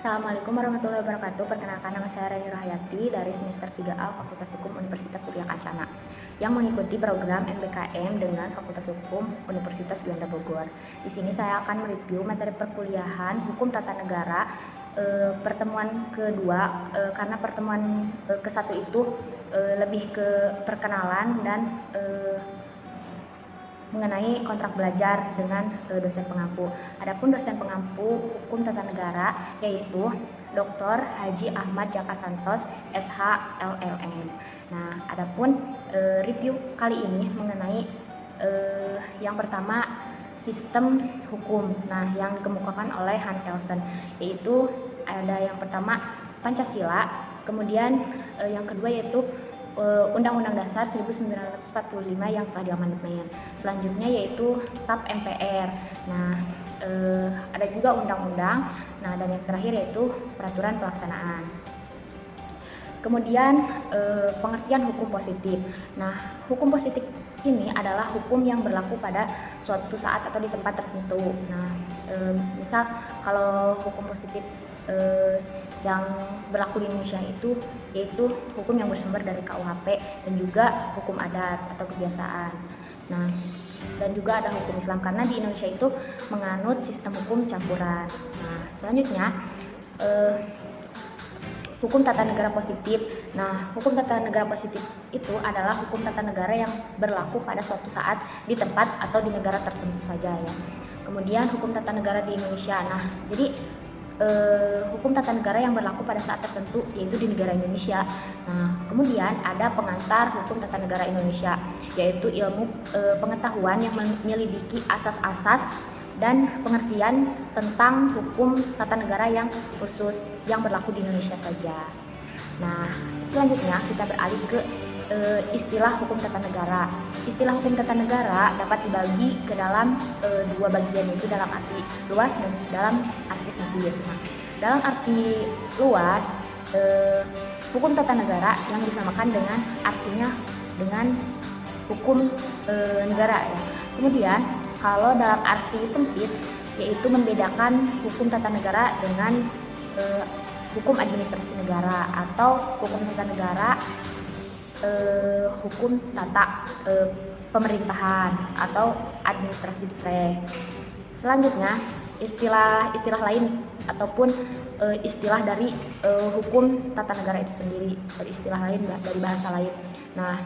Assalamualaikum warahmatullahi wabarakatuh. Perkenalkan, nama saya Reni Rahayati dari semester 3A Fakultas Hukum Universitas Surya Kencana yang mengikuti program MBKM dengan Fakultas Hukum Universitas Juanda Bogor. Di sini saya akan mereview materi perkuliahan Hukum Tata Negara pertemuan kedua, karena pertemuan ke-1 itu lebih ke perkenalan dan mengenai kontrak belajar dengan dosen pengampu. Adapun dosen pengampu Hukum Tata Negara yaitu Dr. Haji Ahmad Jaka Santos, SH LLM. Nah, adapun review kali ini mengenai yang pertama sistem hukum. Nah, yang dikemukakan oleh Han Kelsen, yaitu ada yang pertama Pancasila, kemudian yang kedua yaitu Undang-Undang Dasar 1945 yang telah diamandemen. Selanjutnya yaitu TAP MPR. Nah, ada juga undang-undang. Nah, dan yang terakhir yaitu peraturan pelaksanaan. Kemudian pengertian hukum positif. Nah, hukum positif ini adalah hukum yang berlaku pada suatu saat atau di tempat tertentu. Nah, misal kalau hukum positif yang berlaku di Indonesia itu yaitu hukum yang bersumber dari KUHP dan juga hukum adat atau kebiasaan. Nah, dan juga ada hukum Islam karena di Indonesia itu menganut sistem hukum campuran. Nah, selanjutnya hukum tata negara positif. Nah, hukum tata negara positif itu adalah hukum tata negara yang berlaku pada suatu saat di tempat atau di negara tertentu saja ya. Kemudian hukum tata negara di Indonesia. Nah, jadi hukum tata negara yang berlaku pada saat tertentu yaitu di negara Indonesia. Nah, kemudian ada pengantar hukum tata negara Indonesia, yaitu ilmu pengetahuan yang menyelidiki asas-asas dan pengertian tentang hukum tata negara yang khusus yang berlaku di Indonesia saja. Nah, selanjutnya kita beralih ke istilah hukum tata negara. Istilah hukum tata negara dapat dibagi ke dalam dua bagian, yaitu dalam arti luas dan dalam arti sempit. Nah, dalam arti luas, hukum tata negara yang disamakan dengan artinya dengan hukum negara ya. Kemudian kalau dalam arti sempit, yaitu membedakan hukum tata negara dengan hukum administrasi negara atau hukum tata negara hukum tata pemerintahan atau administratif. Selanjutnya istilah lain ataupun istilah dari hukum tata negara itu sendiri, dari istilah lain dari bahasa lain. Nah,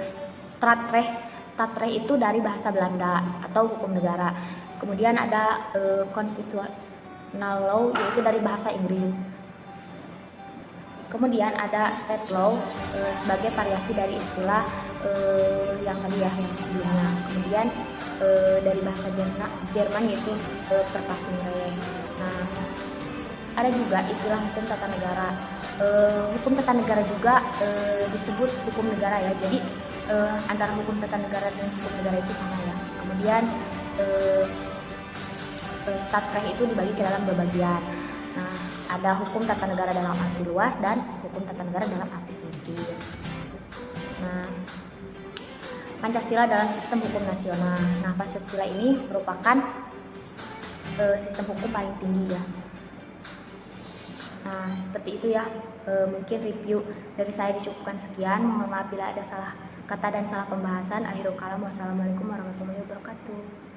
Stadrecht itu dari bahasa Belanda atau hukum negara. Kemudian ada constitutional law yaitu dari bahasa Inggris. Kemudian ada state law sebagai variasi dari istilah yang tadi ya, yang sebelumnya. Kemudian dari bahasa Jerman yaitu Verfassungsrecht. Nah, ada juga istilah hukum tata negara. Hukum tata negara juga disebut hukum negara ya. Jadi antara hukum tata negara dan hukum negara itu sama ya. Kemudian Stadrecht itu dibagi ke dalam dua bagian. Nah, ada hukum tata negara dalam arti luas dan hukum tata negara dalam arti sempit. Nah, Pancasila dalam sistem hukum nasional. Nah, Pancasila ini merupakan sistem hukum paling tinggi ya. Nah, seperti itu ya. Mungkin review dari saya dicukupkan sekian. Mohon maaf bila ada salah kata dan salah pembahasan. Akhirul kalam. Wassalamualaikum warahmatullahi wabarakatuh.